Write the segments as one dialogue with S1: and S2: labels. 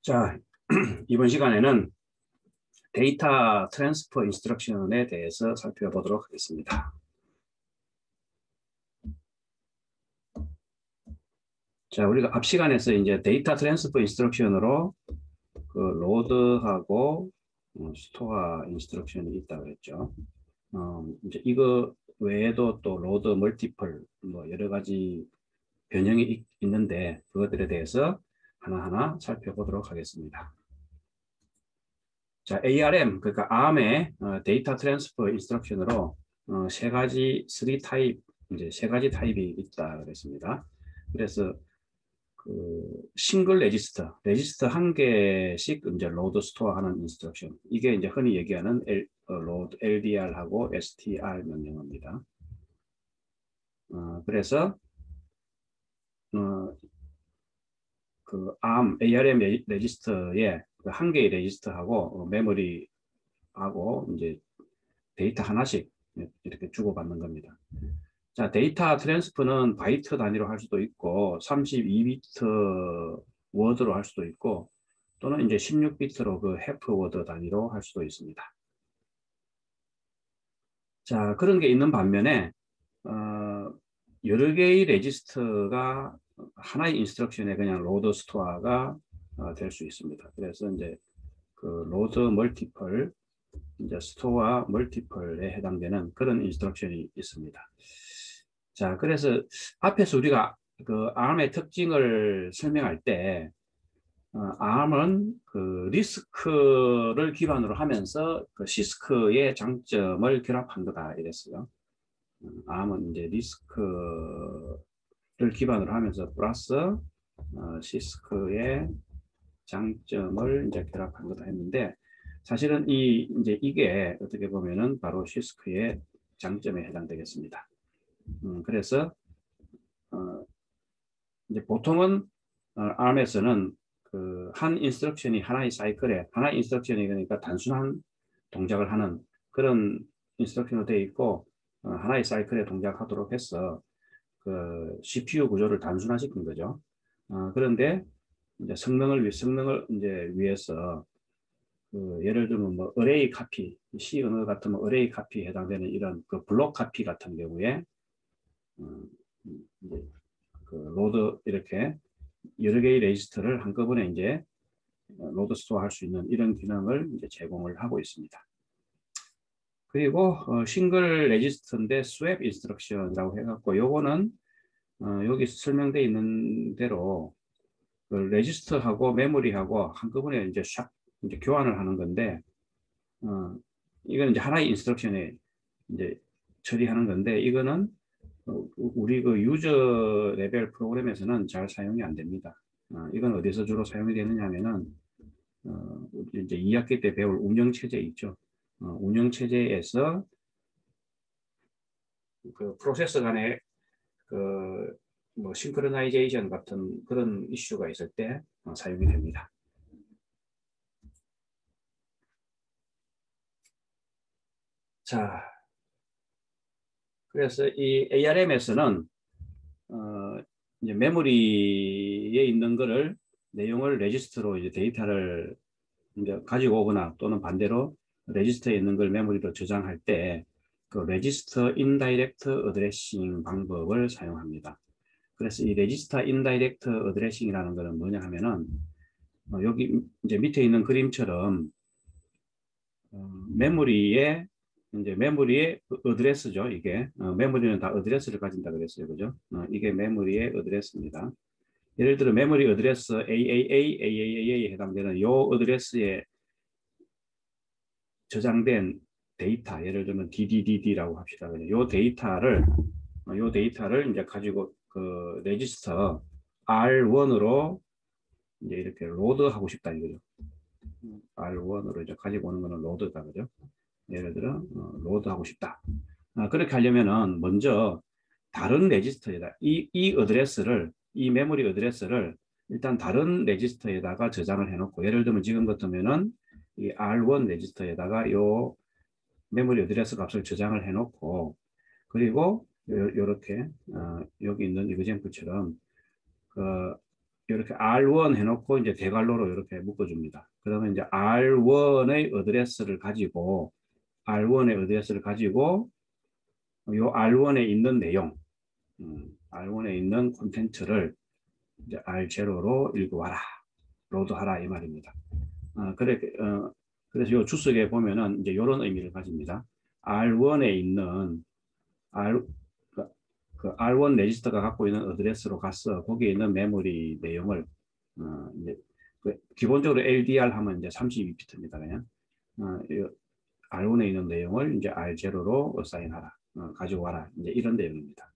S1: 자, 이번 시간에는 데이터 트랜스퍼 인스트럭션에 대해서 살펴보도록 하겠습니다. 자, 우리가 앞 시간에서 이제 데이터 트랜스퍼 인스트럭션으로 그 로드하고 스토어 인스트럭션이 있다고 그랬죠. 이제 이거 외에도 또 로드 멀티플 뭐 여러 가지 변형이 있는데 그것들에 대해서 하나하나 살펴보도록 하겠습니다. 자, ARM, 그러니까 ARM의 데이터 트랜스퍼 인스트럭션으로 세 가지 타입이 있다 그랬습니다. 그래서 그 싱글 레지스터 한 개씩 이제 로드 스토어 하는 인스트럭션. 이게 이제 흔히 얘기하는 로드 LDR하고 STR 명령어입니다. 그래서 그 ARM 레지스터에 한 개의 레지스터하고 메모리하고 이제 데이터 하나씩 이렇게 주고받는 겁니다. 자, 데이터 트랜스퍼는 바이트 단위로 할 수도 있고 32비트 워드로 할 수도 있고 또는 이제 16비트로 그 해프 워드 단위로 할 수도 있습니다. 자, 그런 게 있는 반면에 여러 개의 레지스터가 하나의 인스트럭션에 그냥 로드 스토어가 될 수 있습니다. 그래서 이제 그 로드 멀티플 이제 스토어 멀티플에 해당되는 그런 인스트럭션이 있습니다. 자, 그래서 앞에서 우리가 그 ARM의 특징을 설명할 때 ARM은 그 리스크를 기반으로 하면서 그 시스크의 장점을 결합한 거다 이랬어요. ARM은 이제 리스크를 기반으로 하면서 플러스 시스크의 장점을 이제 결합한 거다 했는데 사실은 이게 어떻게 보면은 바로 시스크의 장점에 해당되겠습니다. 그래서 이제 보통은 ARM에서는 그 한 인스트럭션이 하나의 인스트럭션이 그러니까 단순한 동작을 하는 그런 인스트럭션으로 되어 있고 하나의 사이클에 동작하도록 해서 그 CPU 구조를 단순화시킨 거죠. 그런데 이제 성능을 이제 위해서 그 예를 들면 뭐 어레이 카피, C 언어 같은 어레이 카피에 해당되는 이런 그 블록 카피 같은 경우에 이제 그 로드 이렇게 여러 개의 레지스터를 한꺼번에 이제 로드 스토어 할 수 있는 이런 기능을 이제 제공을 하고 있습니다. 그리고 싱글 레지스터인데 스왑 인스트럭션이라고 해갖고 요거는 여기 설명되어 있는 대로 그 레지스터하고 메모리하고 한꺼번에 이제 이제 교환을 하는 건데 이건 이제 하나의 인스트럭션에 이제 처리하는 건데 이거는 우리 그 유저 레벨 프로그램에서는 잘 사용이 안 됩니다. 이건 어디서 주로 사용이 되느냐 하면은 이제 2학기 때 배울 운영체제 있죠. 운영체제에서 그 프로세서 간의 그 뭐 싱크로나이제이션 같은 그런 이슈가 있을 때 사용이 됩니다. 자, 그래서 이 ARM에서는 이제 메모리에 있는 거를 내용을 레지스터로 이제 데이터를 이제 가지고 오거나 또는 반대로 레지스터에 있는 걸 메모리로 저장할 때 그 레지스터 인다이렉트 어드레싱 방법을 사용합니다. 그래서 이 레지스터 인다이렉트 어드레싱이라는 것은 뭐냐 하면은 여기 이제 밑에 있는 그림처럼 메모리의 어드레스죠. 이게 메모리는 다 어드레스를 가진다 그랬어요, 그죠? 이게 메모리의 어드레스입니다. 예를 들어 메모리 어드레스 AAA에 해당되는 요 어드레스에 저장된 데이터, 예를 들면 DDD라고 합시다. 요 데이터를 이제 가지고 그 레지스터 R1으로 이제 이렇게 로드하고 싶다 이거죠. R1으로 이제 가지고 오는 거는 로드다, 그죠? 예를 들어 로드하고 싶다. 그렇게 하려면은 먼저 다른 레지스터에다 이 메모리 어드레스를 일단 다른 레지스터에다가 저장을 해놓고 예를 들면 지금 같으면은 이 R1 레지스터에다가 요 메모리 어드레스 값을 저장을 해놓고 그리고 요렇게 여기 있는 이그젬플처럼 그 이렇게 R1 해놓고 이제 대괄호로 이렇게 묶어줍니다. 그러면 이제 R1의 어드레스를 가지고 R1의 어드레스를 가지고 요 R1에 있는 내용, R1에 있는 콘텐츠를 이제 R0로 읽어와라, 로드하라 이 말입니다. 그래서 요 주석에 보면은 이제 이런 의미를 가집니다. R1에 있는 그 R1 레지스터가 갖고 있는 어드레스로 가서 거기에 있는 메모리 내용을 이제 기본적으로 LDR 하면 이제 32비트입니다. 그냥 R1에 있는 내용을 이제 R0로 어사인하라, 가지고 와라, 이제 이런 내용입니다.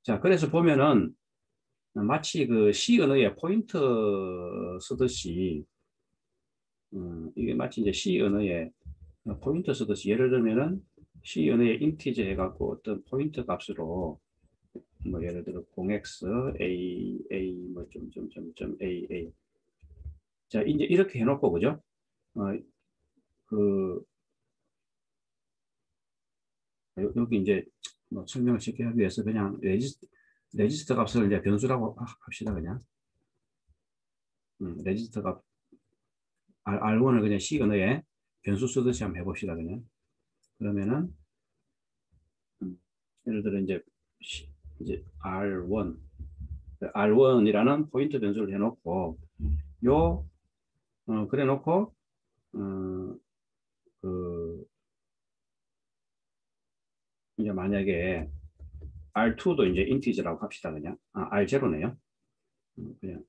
S1: 자, 그래서 보면은 마치 그 C 언어에 포인터 쓰듯이 이게 마치 이제 C 언어에 포인터 쓰듯이 예를 들면은 C 언어에 인티저 해갖고 어떤 포인터 값으로 뭐 예를 들어 0x a 뭐 점점점점 a 자 이제 이렇게 해놓고 그죠? 그 여기 이제 뭐 설명을 쉽게 하기 위해서 그냥 레지스터 값을 이제 변수라고 합시다 그냥. 레지스터 값 R1을 그냥 C 언어에 변수 쓰듯이 한번 해봅시다 그냥. 그러면은 예를 들어 이제 R1이라는 포인트 변수를 해놓고 요 그래놓고 그 이제 만약에 R2도 이제 인티저라고 합시다 그냥. R0네요. 그냥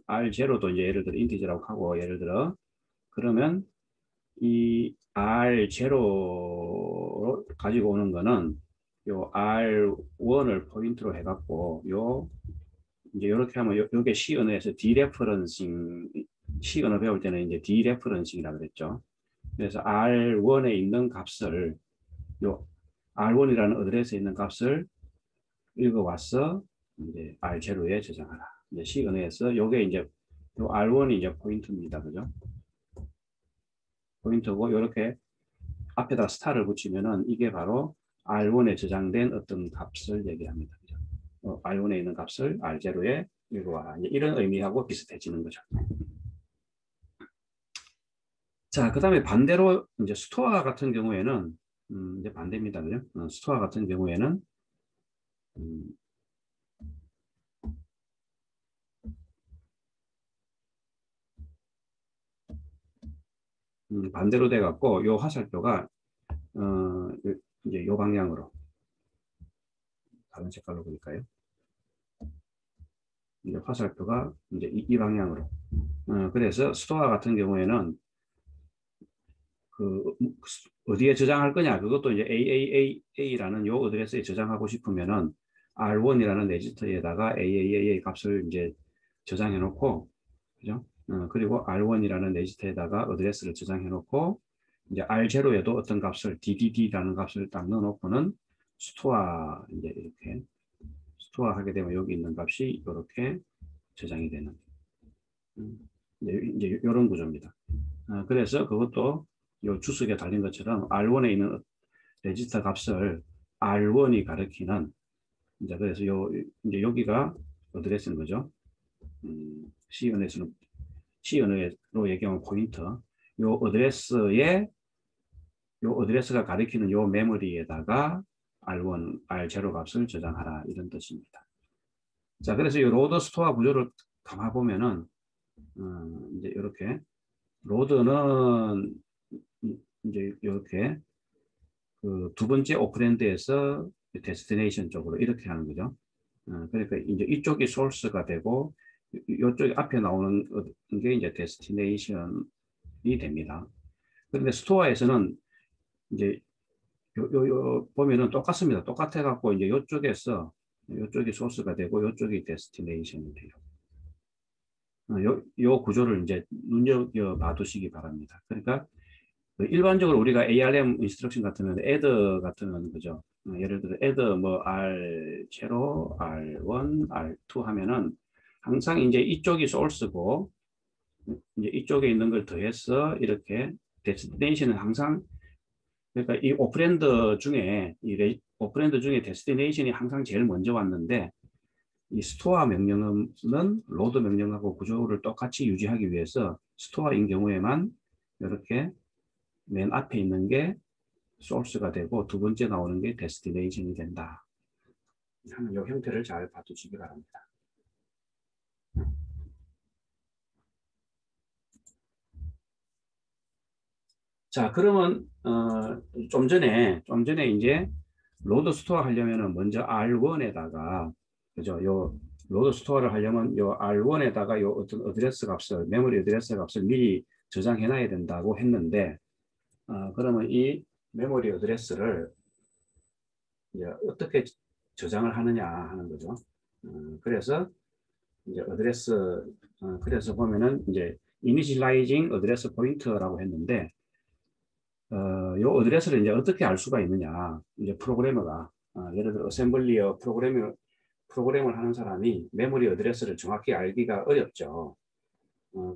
S1: R0도 이제 예를 들어 인티저라고 하고 예를 들어 그러면 이 R0로 가지고 오는 거는 요 R1을 포인트로 해갖고 요 이제 이렇게 하면 요게 C 언어에서 디레퍼런싱 C 언어 배울 때는 이제 디레퍼런싱이라고 그랬죠. 그래서 R1에 있는 값을 요 R1이라는 어드레스에 있는 값을 읽어와서 이제 R0에 저장하라. 이제 C 언어에서 요게 이제 요 R1이 이제 포인트입니다. 그죠? 포인트고 이렇게 앞에다 스타를 붙이면은 이게 바로 R1에 저장된 어떤 값을 얘기합니다. 그죠? R1에 있는 값을 R0에 읽어와라. 이런 의미하고 비슷해지는 거죠. 자, 그 다음에 반대로 이제 스토어 같은 경우에는 이제 반대입니다. 그죠? 스토어 같은 경우에는 반대로 돼 갖고 요 화살표가 이제 요 방향으로 다른 색깔로 보니까요. 이제 화살표가 이제 이 방향으로. 그래서 스토어 같은 경우에는 그 어디에 저장할 거냐 그것도 이제 AAA라는 요 어드레스에 저장하고 싶으면은 R1이라는 레지스터에다가 AAA 값을 이제 저장해 놓고 그죠? 그리고 R1이라는 레지스터에다가 어드레스를 저장해 놓고 이제 R0에도 어떤 값을 DDD라는 값을 딱 넣어 놓고는 스토어 이제 이렇게 스토어 하게 되면 여기 있는 값이 이렇게 저장이 되는 이제 이런 구조입니다. 그래서 그것도 요 주석에 달린 것처럼 R1에 있는 레지스터 값을 R1이 가리키는 이제 그래서 이제 여기가 어드레스인 거죠. C 언어에서는 C 언어로 얘기하면 포인터. 요 어드레스가 가리키는 요 메모리에다가 R1, R0 값을 저장하라 이런 뜻입니다. 자, 그래서 이 로드 스토어 구조를 가만 보면은 이제 이렇게 로드는 이제 이렇게 그 두 번째 오퍼랜드에서 데스티네이션 쪽으로 이렇게 하는 거죠. 그러니까 이제 이쪽이 소스가 되고 이쪽이 앞에 나오는 게 이제 데스티네이션이 됩니다. 그런데 스토어에서는 이제 보면은 똑같습니다. 똑같아 갖고 이제 이쪽이 소스가 되고 이쪽이 데스티네이션이 돼요. 요 구조를 이제 눈여겨 봐두시기 바랍니다. 그러니까 일반적으로 우리가 ARM 인스트럭션 같으면 add 같은 거죠. 예를 들어 add 뭐 R0, R1, R2 하면은 항상 이제 이쪽이 소스고 이제 이쪽에 있는 걸 더해서 이렇게 데스티네이션은 항상 그러니까 이 오퍼랜드 중에 오퍼랜드 중에 데스티네이션이 항상 제일 먼저 왔는데 이 스토어 명령은 로드 명령하고 구조를 똑같이 유지하기 위해서 스토어인 경우에만 이렇게 맨 앞에 있는 게 소스가 되고 두 번째 나오는 게 데스티네이션이 된다 하는 이 형태를 잘 봐두시기 바랍니다. 자, 그러면 좀 전에 이제 로드 스토어 하려면은 먼저 R1에다가 그죠? 요 로드 스토어를 하려면 요 R1에다가 요 어떤 어드레스 값을 메모리 어드레스 값을 미리 저장해 놔야 된다고 했는데 그러면 이 메모리 어드레스를 이제 어떻게 저장을 하느냐 하는 거죠. 그래서 이제 어드레스 그래서 보면은 이제 initializing address pointer라고 했는데 요 어드레스를 이제 어떻게 알 수가 있느냐 이제 프로그래머가 예를 들어 어셈블리어 프로그램을 하는 사람이 메모리 어드레스를 정확히 알기가 어렵죠.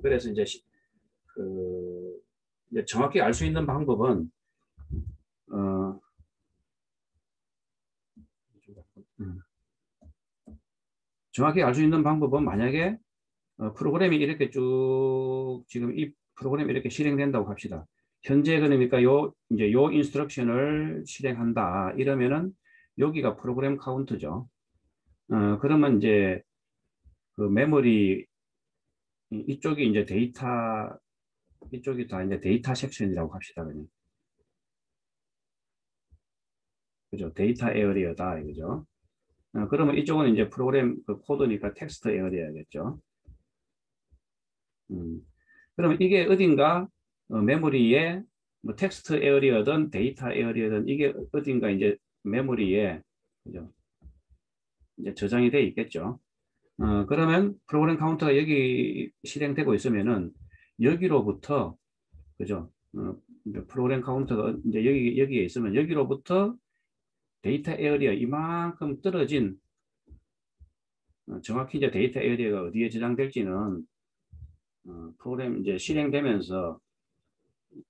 S1: 그래서 이제 정확히 알 수 있는 방법은 정확히 알 수 있는 방법은 만약에 프로그램이 이렇게 쭉 지금 이 프로그램이 이렇게 실행된다고 합시다. 현재 그러니까 이제 요 인스트럭션을 실행한다 이러면은 여기가 프로그램 카운트죠. 그러면 이제 그 메모리 이쪽이 이제 이쪽이 다 이제 데이터 섹션이라고 합시다. 그냥. 그죠? 데이터 에어리어다 이거죠. 그러면 이쪽은 이제 프로그램 그 코드니까 텍스트 에어리어겠죠. 그러면 이게 어딘가 메모리에 뭐 텍스트 에어리어든 데이터 에어리어든 이게 어딘가 이제 메모리에 그죠? 이제 저장이 돼 있겠죠. 그러면 프로그램 카운터가 여기 실행되고 있으면은 여기로부터 그죠? 프로그램 카운터가 이제 여기에 있으면 여기로부터 데이터 에어리어 이만큼 떨어진 정확히 이제 데이터 에어리어가 어디에 저장될지는 프로그램 이제 실행되면서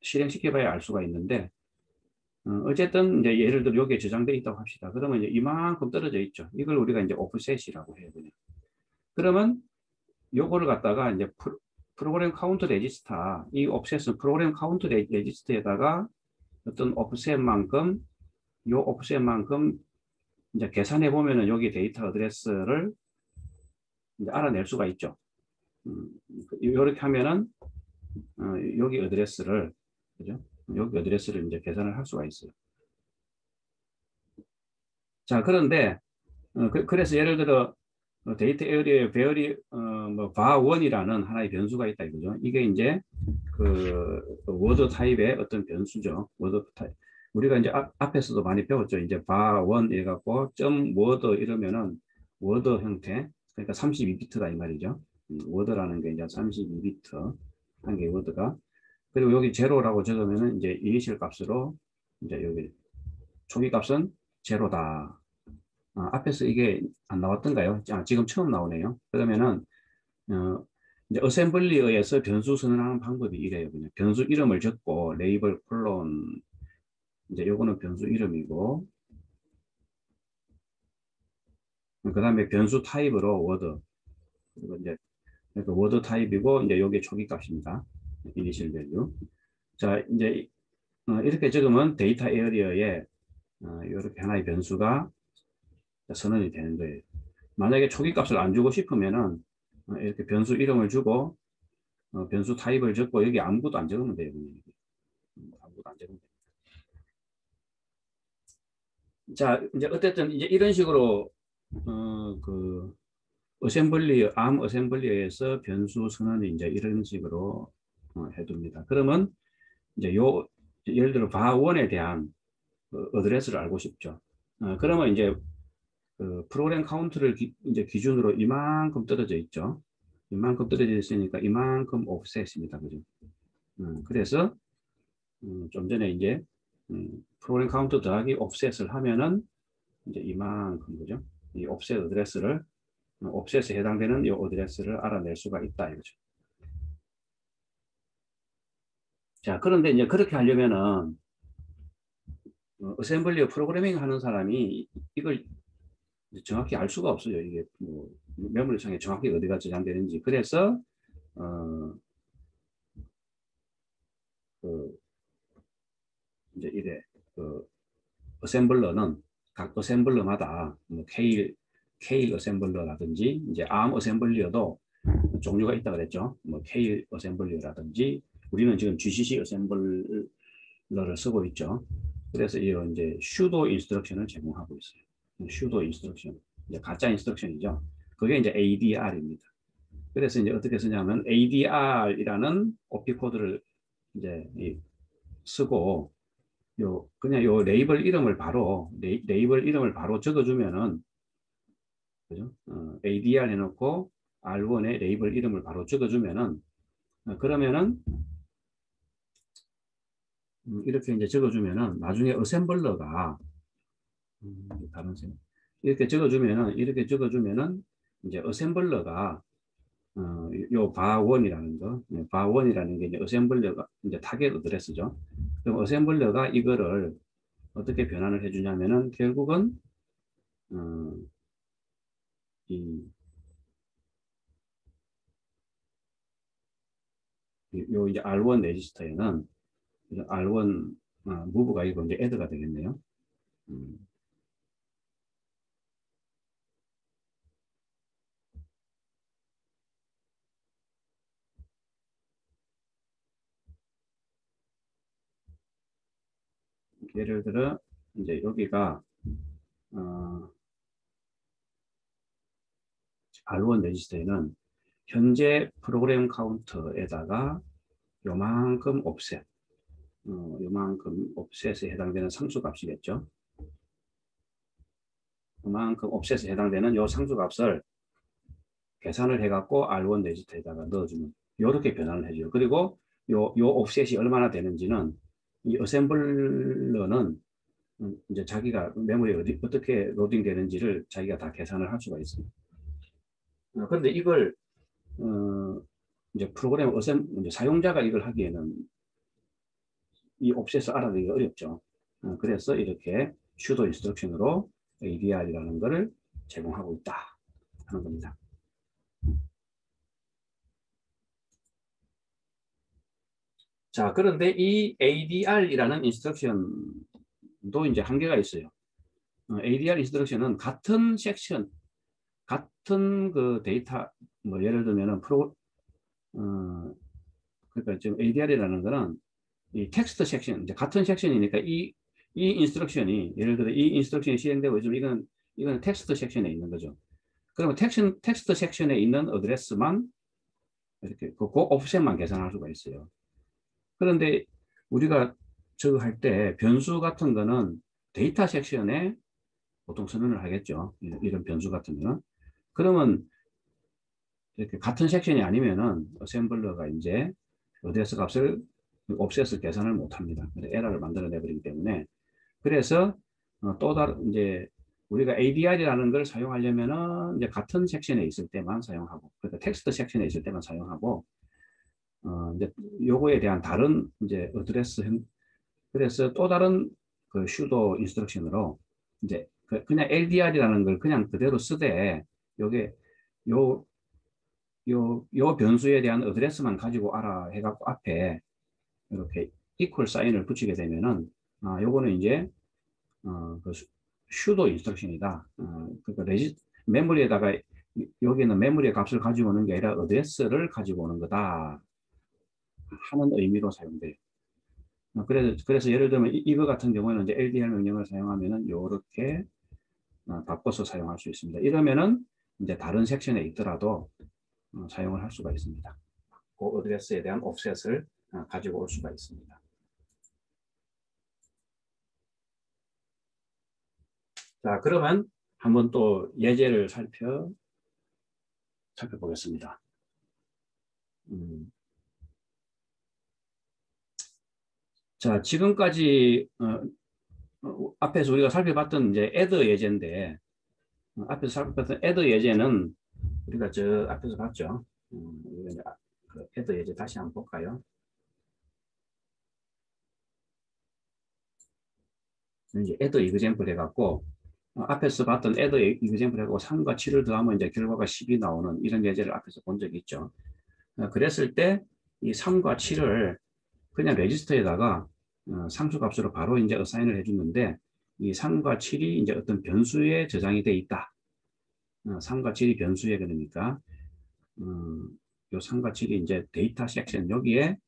S1: 실행시켜봐야 알 수가 있는데 어쨌든 이제 예를 들어 여기에 저장되어 있다고 합시다. 그러면 이제 이만큼 떨어져 있죠. 이걸 우리가 이제 오프셋이라고 해요. 그냥. 그러면 요거를 갖다가 이제 프로그램 카운트 레지스터 이 오프셋은 프로그램 카운트 레지스터에다가 어떤 오프셋만큼 요 오프셋만큼 이제 계산해 보면은 여기 데이터 어드레스를 이제 알아낼 수가 있죠. 이렇게 하면은 여기 어드레스를 그죠? 여기 어드레스를 이제 계산을 할 수가 있어요. 자, 그런데 그래서 예를 들어 데이터 에어리어에 뭐 var1이라는 하나의 변수가 있다 이거죠. 이게 이제 그 워드 타입의 어떤 변수죠. 워드 타입. 우리가 이제 앞에서도 많이 배웠죠. 이제 var1 이래 갖고 점 워드 이러면은 워드 형태. 그러니까 32비트다 이 말이죠. 워드라는 게 이제 32비트 한 개의 워드가. 그리고 여기 제로라고 적으면은 이제 이니셜 값으로 이제 여기 초기 값은 제로다. 앞에서 이게 안 나왔던가요? 지금 처음 나오네요. 그러면은 이제 어셈블리어에서 변수 선언하는 방법이 이래요. 그냥 변수 이름을 적고 레이블 콜론 이제 요거는 변수 이름이고 그 다음에 변수 타입으로 워드 그리고 이제 워드 타입이고 이제 요게 초기 값입니다. 이니셜 밸류. 자 이제 이렇게 적으면 데이터 에어리어에 이렇게 하나의 변수가 선언이 되는 거예요. 만약에 초기 값을 안 주고 싶으면은 이렇게 변수 이름을 주고 변수 타입을 적고 여기 아무것도 안 적으면 돼요. 아무것도 안 적으면 돼요. 자, 이제 어쨌든 이제 이런 식으로 그 암 어셈블리에서 변수 선언이 이제 이런 식으로 해둡니다. 그러면 이제 예를 들어 var1에 대한 어드레스를 알고 싶죠. 그러면 이제 그 프로그램 카운트를 이제 기준으로 이만큼 떨어져 있죠. 이만큼 떨어져 있으니까 이만큼 옵셋입니다. 그죠? 그래서 좀 전에 이제 프로그램 카운트 더하기 옵셋을 하면은 이제 이만큼 그죠? 이 옵셋 어드레스를 옵셋에 해당되는 이 어드레스를 알아낼 수가 있다 이거죠. 자, 그런데 이제 그렇게 하려면은 어셈블리어 프로그래밍 하는 사람이 이걸 정확히 알 수가 없어요. 이게 뭐 메모리창에 정확히 어디가 저장되는지. 그래서 어, 그 이제 이래 그 어셈블러는 각 어셈블러마다 뭐 케일 어셈블러라든지 이제 암 어셈블리어도 종류가 있다 그랬죠. 뭐 케일 어셈블리어라든지 우리는 지금 GCC 어셈블러를 쓰고 있죠. 그래서 이런 이제 슈도 인스트럭션을 제공하고 있어요. 슈도 인스트럭션 이제 가짜 인스트럭션이죠. 그게 이제 ADR입니다. 그래서 이제 어떻게 쓰냐면 ADR이라는 OP 코드를 이제 쓰고 그냥 요 레이블 이름을 바로 레이블 이름을 바로 적어주면은 그죠? ADR 해놓고 R1의 레이블 이름을 바로 적어주면은 그러면은 이렇게 이제 적어주면은 나중에 어셈블러가 다른 셈 이렇게 적어주면은 이제 어셈블러가 요 바원이라는 거, 바원이라는 게 이제 어셈블러가 이제 타겟 어드레스죠. 그럼 어셈블러가 이거를 어떻게 변환을 해주냐면은 결국은 어, 이, 요 이제 R1 레지스터에는 R1 무브가 이거 이제 애드가 되겠네요. 음, 예를 들어 이제 여기가 어, R1 레지스터에는 현재 프로그램 카운터에다가 요만큼 옵셋, 요만큼 옵셋에 해당되는 상수값이겠죠. 그만큼 옵셋에 해당되는 요 상수값을 계산을 해갖고 R1 레지스터에다가 넣어주면 이렇게 변환을 해줘요. 그리고 요 옵셋이 얼마나 되는지는 이 어셈블러는 이제 자기가 메모리에 어떻게 로딩 되는지를 자기가 다 계산을 할 수가 있습니다. 그런데 이걸 이제 프로그램 이제 사용자가 이걸 하기에는 이 옵셋을 알아내기가 어렵죠. 그래서 이렇게 슈도 인스트럭션으로 ADR이라는 것을 제공하고 있다 하는 겁니다. 자, 그런데 이 ADR이라는 인스트럭션도 이제 한계가 있어요. ADR 인스트럭션은 같은 섹션, 같은 그 데이터, 뭐 예를 들면은 그러니까 지금 ADR이라는 거는 이 텍스트 섹션, 이제 같은 섹션이니까 이 인스트럭션이, 예를 들어 이 인스트럭션이 실행되고 있으면 이거는 텍스트 섹션에 있는 거죠. 그러면 텍스트 섹션에 있는 어드레스만 이렇게 그 옵셋만 계산할 수가 있어요. 그런데 우리가 저거 할 때 변수 같은 거는 데이터 섹션에 보통 선언을 하겠죠. 이런 변수 같은 거는. 그러면 이렇게 같은 섹션이 아니면은 어셈블러가 이제 어드레스 값을 옵셋을 계산을 못 합니다. 에러를 만들어내 버리기 때문에. 그래서 또 다른 이제 우리가 ADR이라는 걸 사용하려면은 이제 같은 섹션에 있을 때만 사용하고, 그러니까 텍스트 섹션에 있을 때만 사용하고, 이제 요거에 대한 다른 이제 어드레스 그래서 또 다른 그 슈도 인스트럭션으로 이제 그냥 LDR이라는 걸 그냥 그대로 쓰되 요게 요 요 변수에 대한 어드레스만 가지고 알아 해갖고 앞에 이렇게 이퀄 사인을 붙이게 되면은 요거는 이제 그 슈도 인스트럭션이다. 그러니까 메모리에다가 여기는 메모리의 값을 가지고 오는 게 아니라 어드레스를 가지고 오는 거다 하는 의미로 사용돼요. 그래서 예를 들면 이거 같은 경우에는 이제 LDR 명령을 사용하면은 이렇게 바꿔서 사용할 수 있습니다. 이러면은 이제 다른 섹션에 있더라도 사용을 할 수가 있습니다. 그 어드레스에 대한 옵셋을 가지고 올 수가 있습니다. 자, 그러면 한번 또 예제를 살펴보겠습니다. 자, 지금까지 앞에서 우리가 살펴봤던 이제 애드 예제인데 앞에서 살펴봤던 애드 예제는 우리가 저 앞에서 봤죠. 그 애드 예제 다시 한번 볼까요? 이제 add example 해갖고 앞에서 봤던 add example 해갖고 3과 7을 더하면 이제 결과가 10이 나오는 이런 예제를 앞에서 본 적이 있죠. 그랬을 때 이 3과 7을 그냥 레지스터에다가 상수값으로 바로 이제 어사인을 해주는데 이 3과 7이 이제 어떤 변수에 저장이 돼 있다. 3과 7이 변수에 그러니까 요 3과 7이 이제 데이터 섹션 여기에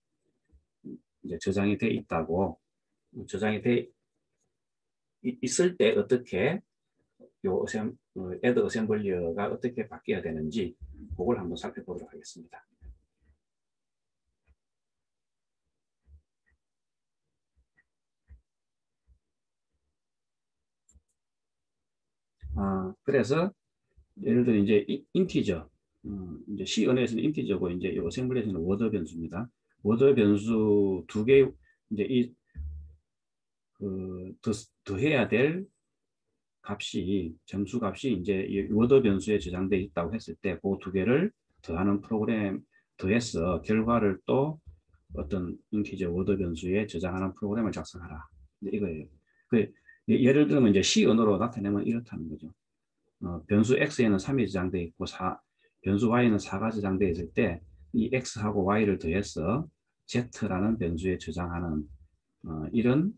S1: 이제 저장이 돼 있다고 저장이 돼 있을 때 어떻게 요 add 어셈블리어가 어떻게 바뀌어야 되는지 그걸 한번 살펴보도록 하겠습니다. 그래서 예를 들어 이제 인티저 이제 C 언어에서는 인티저고 이제 요 어셈블리에서는 워드 변수입니다. 워드 변수 두 개 이제 더해야 될 값이 정수 값이 이제 이 워드 변수에 저장돼 있다고 했을 때 그 두 개를 더하는 프로그램 더해서 결과를 또 어떤 인티저 워드 변수에 저장하는 프로그램을 작성하라. 이거예요. 예를 들면 이제 C 언어로 나타내면 이렇다는 거죠. 변수 x에는 3이 저장되어 있고 변수 y는 4가 저장되어 있을 때 이 x하고 y를 더해서 z라는 변수에 저장하는 이런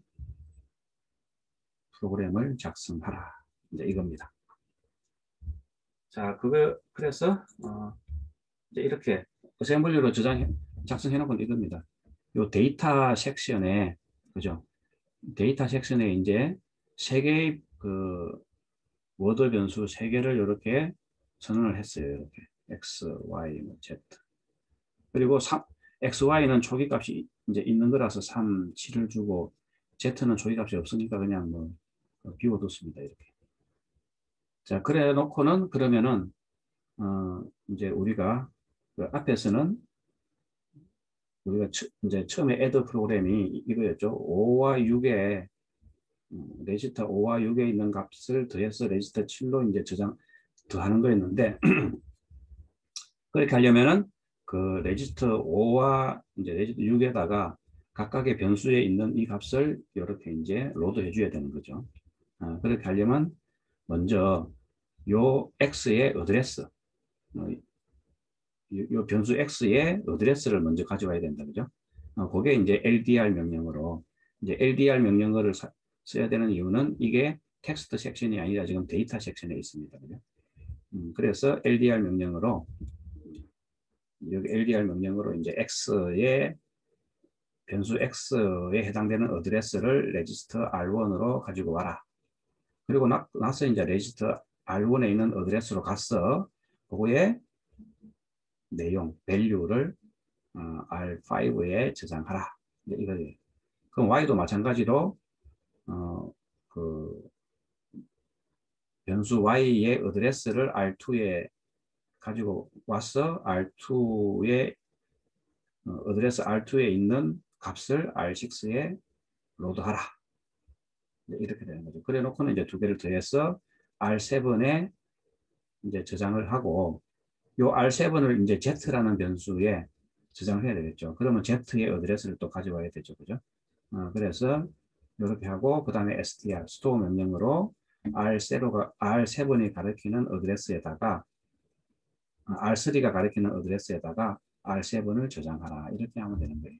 S1: 프로그램을 작성하라. 이제 이겁니다. 자, 그래서 이제 이렇게 어셈블리로 작성해 놓은 건 이겁니다. 요 데이터 섹션에 그죠? 데이터 섹션에 이제 세 개의 워드 변수 세 개를 이렇게 선언을 했어요. 이렇게 x, y, z. 그리고 x, y는 초기값이 이제 있는 거라서 3, 7을 주고 z는 초기값이 없으니까 그냥 뭐 비워뒀습니다. 이렇게. 자, 그래 놓고는 그러면은 이제 우리가 그 앞에서는 우리가 이제 처음에 add 프로그램이 이거였죠. 5와 6에 레지스터 5와 6에 있는 값을 더해서 레지스터 7로 이제 더하는 거였는데 그렇게 하려면은 그 레지스터 5와 이제 레지스터 6에다가 각각의 변수에 있는 이 값을 이렇게 이제 로드 해줘야 되는 거죠. 그렇게 하려면 먼저 요 x의 어드레스, 요 변수 x의 어드레스를 먼저 가져와야 된다, 그죠? 그게 이제 LDR 명령으로 이제 LDR 명령어를 써야 되는 이유는 이게 텍스트 섹션이 아니라 지금 데이터 섹션에 있습니다, 그죠? 그래서 LDR 명령으로 여기 LDR 명령으로 이제 x의 변수 x에 해당되는 어드레스를 레지스터 R1으로 가지고 와라. 그리고 나서 이제 레지스터 R1에 있는 어드레스로 가서 그거의 내용, 밸류를 R5에 저장하라. 이거예요. 그럼 Y도 마찬가지로 그 변수 Y의 어드레스를 R2에 가지고 와서 R2의 어드레스 R2에 있는 값을 R6에 로드하라. 이렇게 되는 거죠. 그래 놓고는 이제 두 개를 더해서 R7에 이제 저장을 하고 요 R7을 이제 Z라는 변수에 저장을 해야 되겠죠. 그러면 Z의 어드레스를 또 가져와야 되죠. 그죠? 그래서 이렇게 하고 그 다음에 str, 스토어 명령으로 R7이 가리키는 어드레스에다가 R3가 가리키는 어드레스에다가 R7을 저장하라. 이렇게 하면 되는 거예요.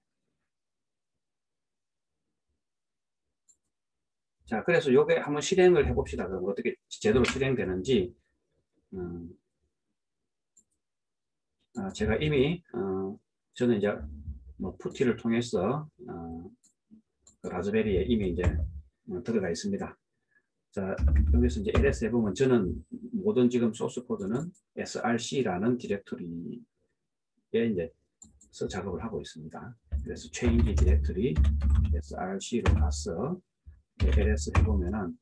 S1: 자, 그래서 요게 한번 실행을 해봅시다. 그럼 어떻게 제대로 실행되는지. 제가 이미 저는 이제 뭐 푸티를 통해서 그 라즈베리에 이미 이제 들어가 있습니다. 자, 여기서 이제 ls 해보면 저는 모든 지금 소스 코드는 src라는 디렉토리에 이제 작업을 하고 있습니다. 그래서 change 디렉토리 src로 가서 ls 해보면은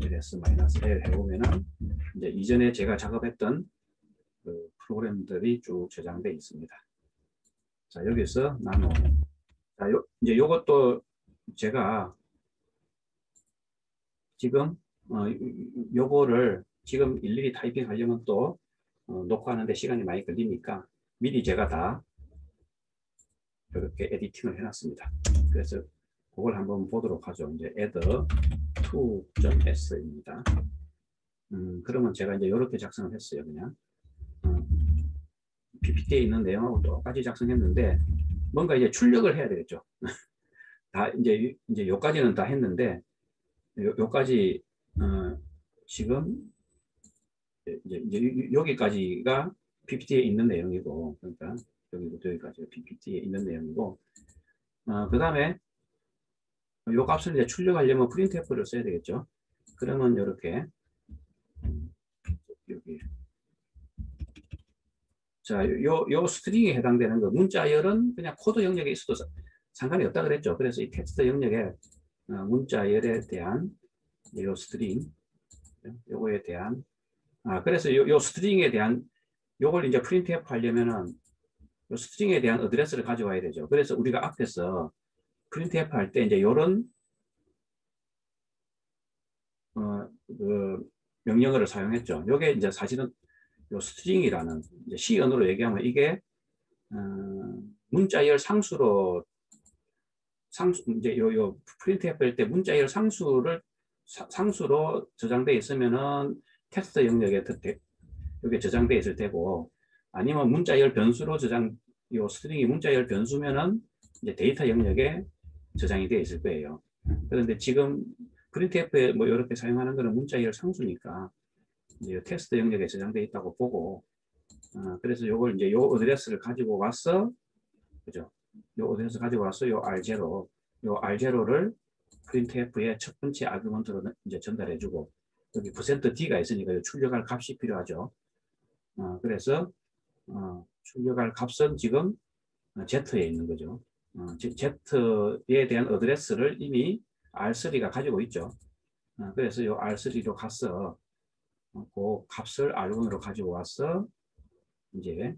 S1: ls-l 해보면은 이제 이전에 제가 작업했던 그 프로그램들이 쭉 저장되어 있습니다. 자, 여기서 나노. 자, 이제 요것도 제가 지금 요거를 지금 일일이 타이핑하려면 또 녹화하는데 시간이 많이 걸리니까 미리 제가 다 이렇게 에디팅을 해놨습니다. 그래서 그걸 한번 보도록 하죠. 이제 add to.s입니다. 그러면 제가 이제 이렇게 작성을 했어요. 그냥 PPT에 있는 내용하고 똑같이 작성했는데 뭔가 이제 출력을 해야 되겠죠. 다 이제 요까지는 다 했는데 요까지 지금 이제 여기까지가 PPT에 있는 내용이고, 그러니까 여기부터 여기까지가 PPT에 있는 내용이고, 그 다음에 요 값을 이제 출력하려면 printf를 써야 되겠죠. 그러면 이렇게 여기 자, 요 스트링에 해당되는 거 문자열은 그냥 코드 영역에 있어도 상관이 없다 그랬죠. 그래서 이 텍스트 영역에 문자열에 대한 요 스트링 요거에 대한 그래서 요 스트링에 대한 요걸 이제 printf 하려면은 요 스트링에 대한 어드레스를 가져와야 되죠. 그래서 우리가 앞에서 printf 할 때 이제 요런 그 명령어를 사용했죠. 요게 이제 사실은 요 스트링이라는 이제 C 언어로 얘기하면 이게 문자열 상수로 이제 요 printf 할 때 문자열 상수로 저장돼 있으면은 텍스트 영역에 여기 저장돼 있을 테고, 아니면 문자열 변수로 요 스트링이 문자열 변수면은 이제 데이터 영역에 저장이 되어 있을 거예요. 그런데 지금 printf에 뭐 이렇게 사용하는 거는 문자열 상수니까 이제 텍스트 영역에 저장돼 있다고 보고, 그래서 요걸 이제 요 어드레스를 가지고 와서, 그죠? 요 어드레스 가지고 와서 요 R0를 printf의 첫 번째 아규먼트로 이제 전달해주고, 여기 %d가 있으니까 출력할 값이 필요하죠. 그래서 출력할 값은 지금 Z에 있는 거죠. Z에 대한 어드레스를 이미 R3가 가지고 있죠. 그래서 이 R3로 가서 그 값을 R1으로 가지고 와서 이제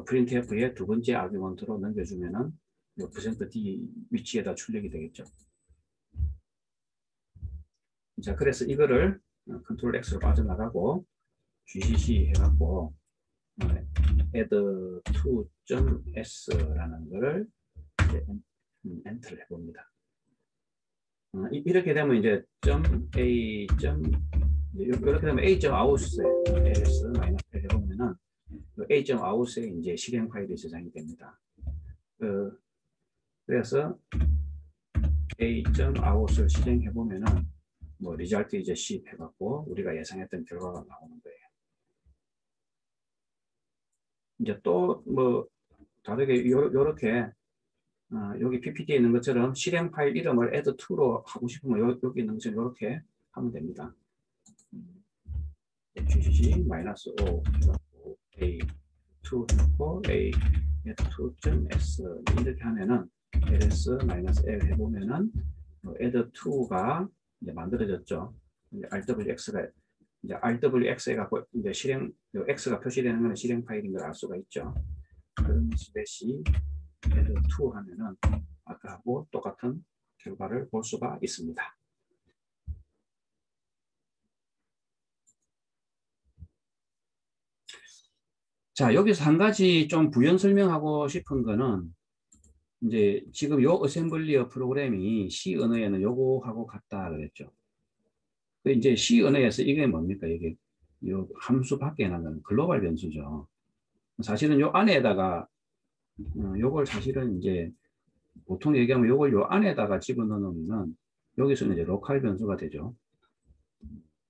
S1: printf의 두 번째 아규먼트로 넘겨주면은 이 %d 위치에다 출력이 되겠죠. 자, 그래서 이거를 컨트롤 X로 빠져나가고 gcc 해갖고 add to.s라는 거를 이제 엔터를 해봅니다. 이렇게 되면 이제 .a. 이렇게 되면 a.out에 ls-l 해보면은 a.out에 이제 실행 파일이 저장이 됩니다. 그래서 a.out을 실행해 보면은 뭐 result 이제 C 해갖고 우리가 예상했던 결과가 나오는 거예요. 이제 또 뭐 다르게 요렇게 여기 PPT에 있는 것처럼 실행 파일 이름을 add2로 하고 싶으면 여기 있는 것처럼 이렇게 하면 됩니다. gcc -o a2 넣고 a add2.s 이렇게 하면은 ls-l 해보면은 add2가 이제 만들어졌죠. 이제 rwx가 이제 rwx 해갖고 이제 x가 표시되는 것은 실행 파일인 걸 알 수가 있죠. 그럼 슬래시 add2 하면은 아까하고 똑같은 결과를 볼 수가 있습니다. 자, 여기서 한 가지 좀 부연 설명하고 싶은 거는 이제 지금 요 어셈블리어 프로그램이 C 언어에는 요거하고 같다 그랬죠. 이제 C 언어에서 이게 뭡니까? 이게 요 함수 밖에 나가는 글로벌 변수죠. 사실은 요 안에다가 요걸 사실은 이제 보통 얘기하면 요걸 요 안에다가 집어넣으면 여기서는 이제 로컬 변수가 되죠.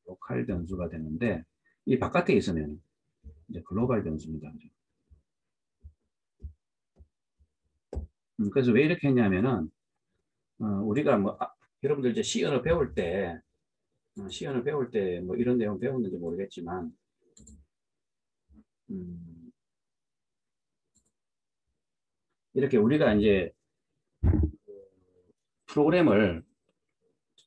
S1: 로컬 변수가 되는데 이 바깥에 있으면 이제 글로벌 변수입니다. 그래서 왜 이렇게 했냐면은 우리가 뭐 여러분들 이제 C 언어 배울 때 뭐 이런 내용 배웠는지 모르겠지만 이렇게 우리가 이제 프로그램을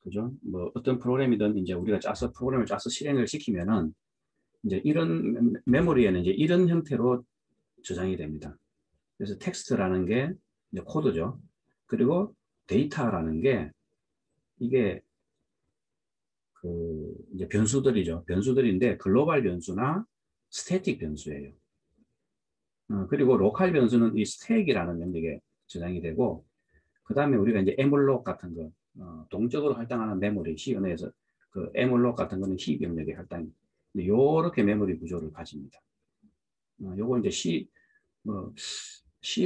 S1: 그죠? 뭐 어떤 프로그램이든 이제 우리가 프로그램을 짜서 실행을 시키면은 이제 이런 메모리에는 이제 이런 형태로 저장이 됩니다. 그래서 텍스트라는 게 이제 코드죠. 그리고 데이터라는 게 이게 그 이제 변수들이죠. 변수들인데 글로벌 변수나 스태틱 변수예요. 그리고 로컬 변수는 이 스택이라는 영역에 저장이 되고, 그 그 다음에 우리가 이제 에물록 같은 거, 동적으로 할당하는 메모리, C 언어에서 그 에물록 같은 거는 C 병력에 할당. 요렇게 메모리 구조를 가집니다. 요거 이제 C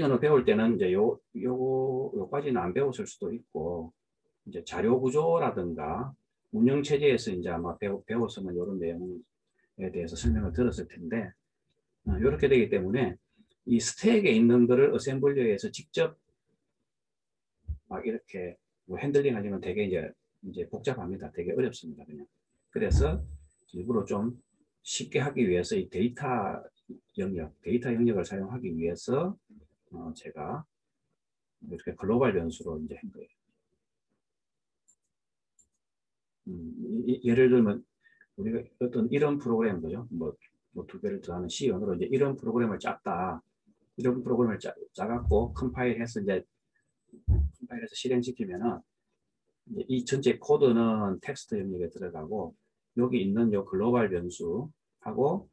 S1: 언어 배울 때는 이제 요까지는 안 배웠을 수도 있고, 이제 자료 구조라든가 운영 체제에서 이제 아마 배웠으면 이런 내용에 대해서 설명을 들었을 텐데, 이렇게 되기 때문에 이 스택에 있는 거를 어셈블리에서 직접 막 이렇게 뭐 핸들링 하려면 되게 이제 복잡합니다. 되게 어렵습니다. 그냥. 그래서 일부러 좀 쉽게 하기 위해서 이 데이터 영역을 사용하기 위해서 제가 이렇게 글로벌 변수로 이제 한 거예요. 예를 들면 우리가 어떤 이런 프로그램 거죠. 뭐 두 개를 더하는 C 언어로 이제 이런 프로그램을 짰다. 이런 프로그램을 짜갖고 컴파일해서 실행시키면은 이 전체 코드는 텍스트 영역에 들어가고 여기 있는 요 글로벌 변수하고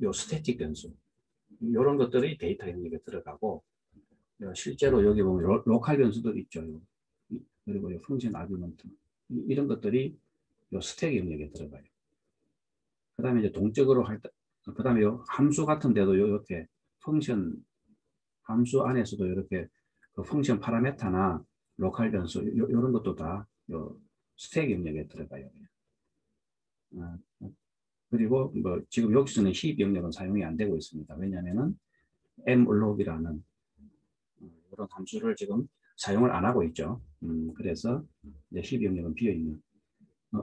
S1: 요 스태틱 변수 이런 것들이 데이터 영역에 들어가고 실제로 여기 보면 로컬 변수도 있죠. 그리고 요 펑션 아규먼트 이런 것들이 요 스택 영역에 들어가요. 그 다음에 이제 동적으로 그 다음에 요 함수 같은 데도 이렇게 펑션 함수 안에서도 이렇게 그 펑션 파라메타나 로컬 변수 이런 것도 다 요 스택 영역에 들어가요. 그리고 뭐 지금 여기서는 힙 영역은 사용이 안 되고 있습니다. 왜냐하면은 mallog이라는 이런 함수를 지금 사용을 안 하고 있죠. 그래서 이제 힙 영역은 비어 있는.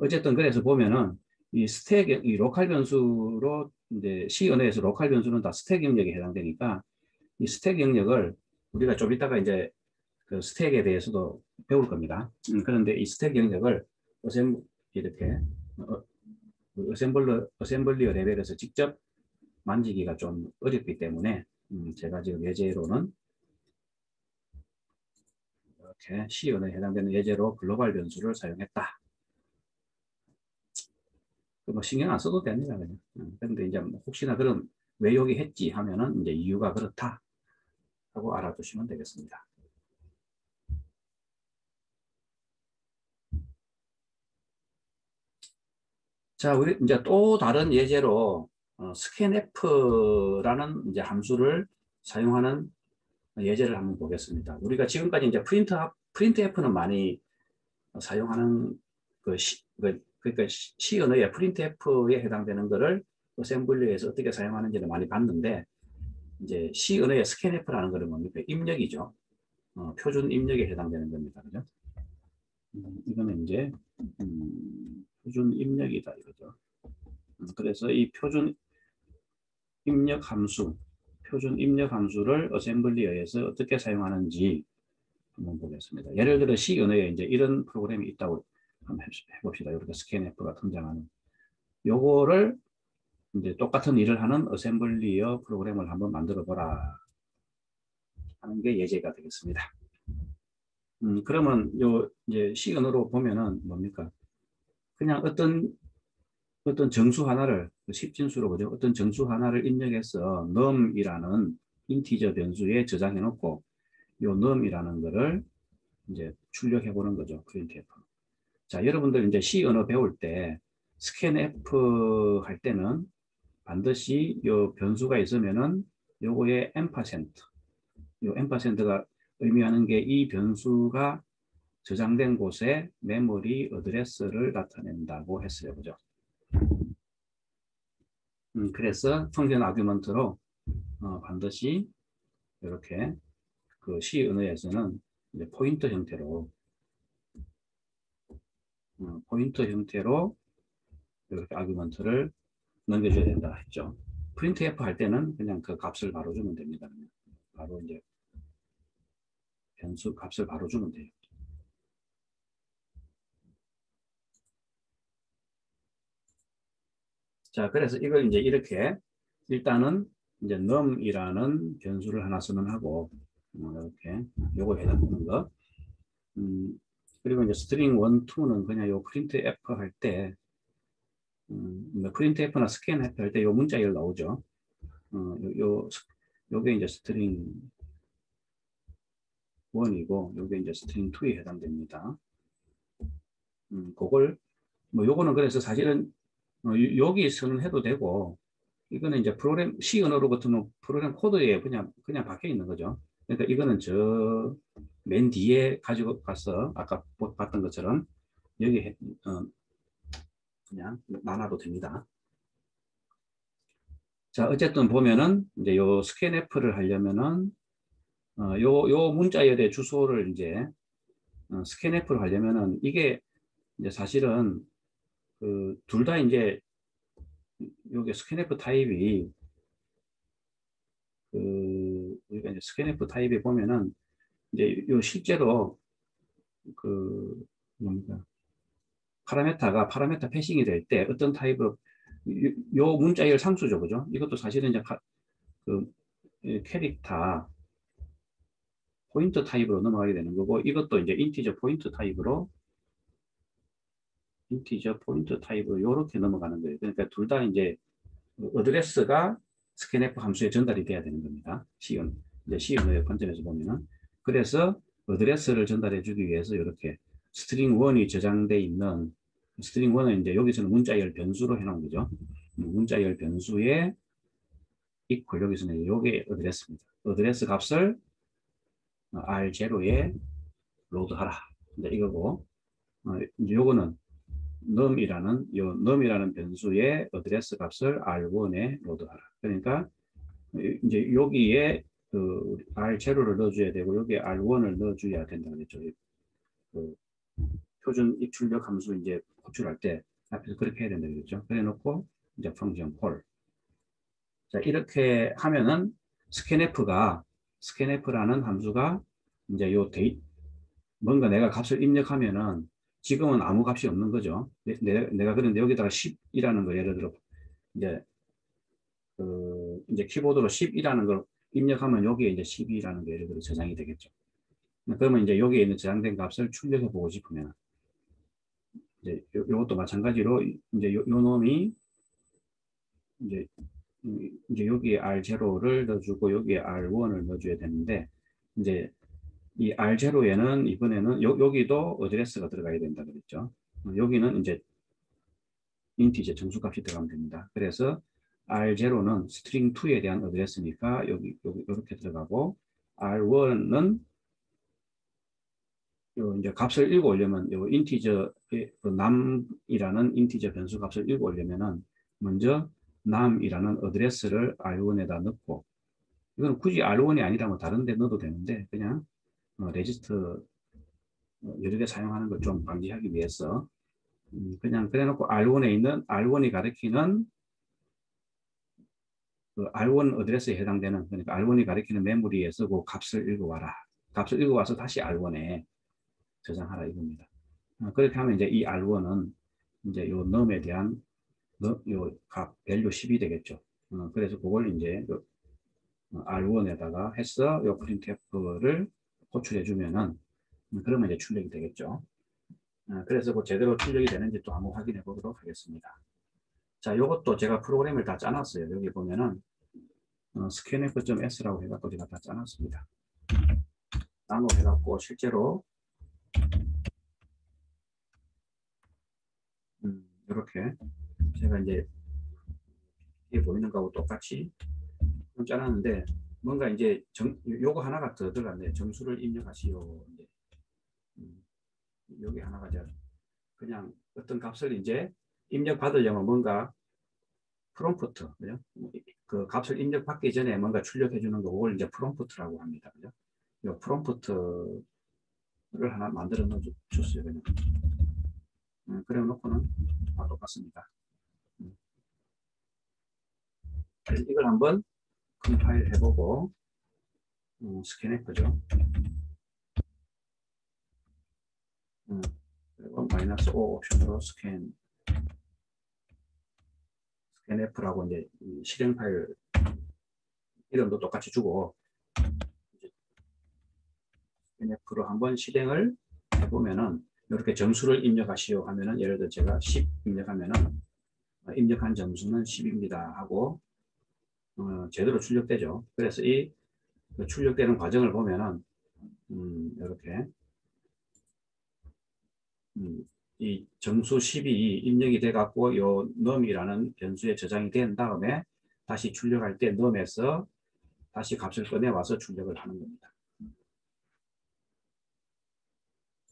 S1: 어쨌든 그래서 보면은 이 스택 이 로컬 변수로 이제 C 언어에서 로컬 변수는 다 스택 영역에 해당되니까 이 스택 영역을 우리가 좀 이따가 이제 그 스택에 대해서도 배울 겁니다. 그런데 이 스택 영역을 이렇게 어셈블리어 레벨에서 직접 만지기가 좀 어렵기 때문에 제가 지금 예제로는 이렇게 C 언어에 해당되는 예제로 글로벌 변수를 사용했다. 뭐 신경 안 써도 됩니다. 그냥. 그런데 이제 혹시나 그럼 왜 여기 했지 하면은 이제 이유가 그렇다 하고 알아두시면 되겠습니다. 자, 우리 이제 또 다른 예제로 scanf라는 이제 함수를 사용하는 예제를 한번 보겠습니다. 우리가 지금까지 이제 printf는 많이 사용하는 그러니까 C 언어의 printf에 해당되는 것을 어셈블리에서 어떻게 사용하는지를 많이 봤는데 이제 C 언어의 scanf라는 것은 뭡니까? 입력이죠. 표준 입력에 해당되는 겁니다. 그죠? 이거는 이제 표준 입력이다 이거죠. 그래서 이 표준 입력 함수를 어셈블리어에서 어떻게 사용하는지 한번 보겠습니다. 예를 들어 C 언어에 이제 이런 프로그램이 있다고 한번 해봅시다. 이렇게 scanf가 등장하는 요거를 이제 똑같은 일을 하는 어셈블리어 프로그램을 한번 만들어 보라 하는 게 예제가 되겠습니다. 그러면 요 이제 C 언어로 보면은 뭡니까? 그냥 어떤 정수 하나를 10진수로 보죠. 어떤 정수 하나를 입력해서 num이라는 인티저 변수에 저장해 놓고 요 num이라는 거를 이제 출력해 보는 거죠. printf. 자, 여러분들 이제 C 언어 배울 때 scanf 할 때는 반드시 요 변수가 있으면은 요거에 요 %가 의미하는 게 이 변수가 저장된 곳에 메모리 어드레스를 나타낸다고 했어요. 그죠? 그래서 펑션 아규먼트로 반드시 이렇게 그 C 언어에서는 이제 포인터 형태로 이렇게 아규먼트를 넘겨줘야 된다 했죠. printf 할 때는 그냥 그 값을 바로 주면 됩니다. 바로 이제 변수 값을 바로 주면 돼요. 자, 그래서 이걸 이제 이렇게 일단은 이제 num이라는 변수를 하나 선언하고 이렇게 요거 해당되는 거. 그리고 이제 string 1, 2는 그냥 요 printf 할 때 printf나 scanf 할 때 요 문자열 나오죠. 요게 이제 string 1이고 요게 이제 스트링 2에 해당됩니다. 그걸 뭐 요거는 그래서 사실은 여기 선언해도 되고 이거는 이제 프로그램 C 언어로부터는 프로그램 코드에 그냥 박혀 있는 거죠. 그러니까 이거는 저 맨 뒤에 가지고 가서 아까 봤던 것처럼 여기 그냥 놔놔도 됩니다. 자, 어쨌든 보면은 이제 요 스캔F를 하려면은 요 문자열의 주소를 이제 스캔F를 하려면은 이게 이제 사실은 그 둘 다 이제 요게 스캔F 타입이 우리가 이제 스캔F 타입에 보면은 이제 요 실제로 그 뭡니까 파라메타 패싱이 될 때 어떤 타입으로 요 문자열 상수죠, 그죠? 이것도 사실은 이제 그 캐릭터 포인트 타입으로 넘어가게 되는 거고 이것도 이제 인티저 포인트 타입으로 이렇게 넘어가는 거예요. 그러니까 둘 다 이제 어드레스가 스캔F 함수에 전달이 돼야 되는 겁니다. 이제 C 언어의 관점에서 보면은 그래서 어드레스를 전달해 주기 위해서 이렇게 스트링 1이 저장돼 있는 스트링 1은 이제 여기서는 문자열 변수로 해놓은 거죠. 문자열 변수에 equal 여기서는 이게 어드레스입니다. 어드레스 값을 R0에 로드하라. 이제 이거고 이제 요거는 num이라는 변수의 어드레스 값을 R1에 로드하라. 그러니까 이제 여기에 그 R0를 넣어줘야 되고 여기에 R1을 넣어줘야 된다는 거죠. 그 표준 입출력 함수 이제 호출할 때 앞에서 그렇게 해야 된다는 거죠. 그래 놓고 이제 펑션 콜. 자, 이렇게 하면은 스캔F라는 함수가 이제 뭔가 내가 값을 입력하면은 지금은 아무 값이 없는 거죠. 내가 그런데 여기다가 10이라는 걸 예를 들어 이제 키보드로 10이라는 걸 입력하면 여기에 이제 12라는 게 예를 들어 저장이 되겠죠. 그러면 이제 여기에 있는 저장된 값을 출력해 보고 싶으면 이제 요것도 마찬가지로 이제 요 놈이 이제 여기에 R0를 넣어주고 여기에 R1을 넣어줘야 되는데 이제 이 R0에는 이번에는 여기도 어드레스가 들어가야 된다 그랬죠. 여기는 이제 인티저 정수값이 들어가면 됩니다. 그래서 R0는 스트링 2에 대한 어드레스니까 여기 이렇게 들어가고 R1은 이제 값을 읽어 오려면 요 인티저 그 남이라는 인티저 변수 값을 읽어 오려면은 먼저 남이라는 어드레스를 R1에다 넣고 이건 굳이 R1이 아니라면 다른 데 넣어도 되는데 그냥 레지스터 여러 개 사용하는 걸 좀 방지하기 위해서 그냥 그래 놓고 R1이 가리키는 그 R1 어드레스에 해당되는 그러니까 R1이 가리키는 메모리에 쓰고 값을 읽어와라. 값을 읽어와서 다시 R1에 저장하라 이겁니다. 그렇게 하면 이제 이 R1은 이제 요 num에 대한 요 값 밸류 10이 되겠죠. 그래서 그걸 이제 R1에다가 해서 요 printf를 호출해 주면은 그러면 이제 출력이 되겠죠. 그래서 그 제대로 출력이 되는지 또 한번 확인해 보도록 하겠습니다. 자, 요것도 제가 프로그램을 다 짜놨어요. 여기 보면은 scanf.s라고 해갖고 제가 다 짜놨습니다. 나눠 해갖고 실제로 이렇게 제가 이제 이게 보이는 거하고 똑같이 짜놨는데 뭔가 이제 요거 하나가 더 들어갔네요. 정수를 입력하시오. 이제 여기 하나가 그냥 어떤 값을 이제 입력 받으려면 뭔가 프롬프트, 그죠? 그 값을 입력받기 전에 뭔가 출력해 주는 거, 그걸 이제 프롬프트라고 합니다. 그죠? 이 프롬프트를 하나 만들어 줬어요. 그냥. 그래 놓고는 다 똑같습니다. 이걸 한번 컴파일 해보고 스캔F죠. 그리고 -O 옵션으로 scanf라고 이제 실행 파일 이름도 똑같이 주고 scanf로 한번 실행을 해보면은 이렇게 점수를 입력하시오 하면은 예를 들어 제가 10 입력하면은 입력한 점수는 10입니다 하고 제대로 출력되죠. 그래서 이 출력되는 과정을 보면은 이렇게 이 정수 12이 입력이 돼 갖고 요 num이라는 변수에 저장이 된 다음에 다시 출력할 때 num에서 다시 값을 꺼내 와서 출력을 하는 겁니다.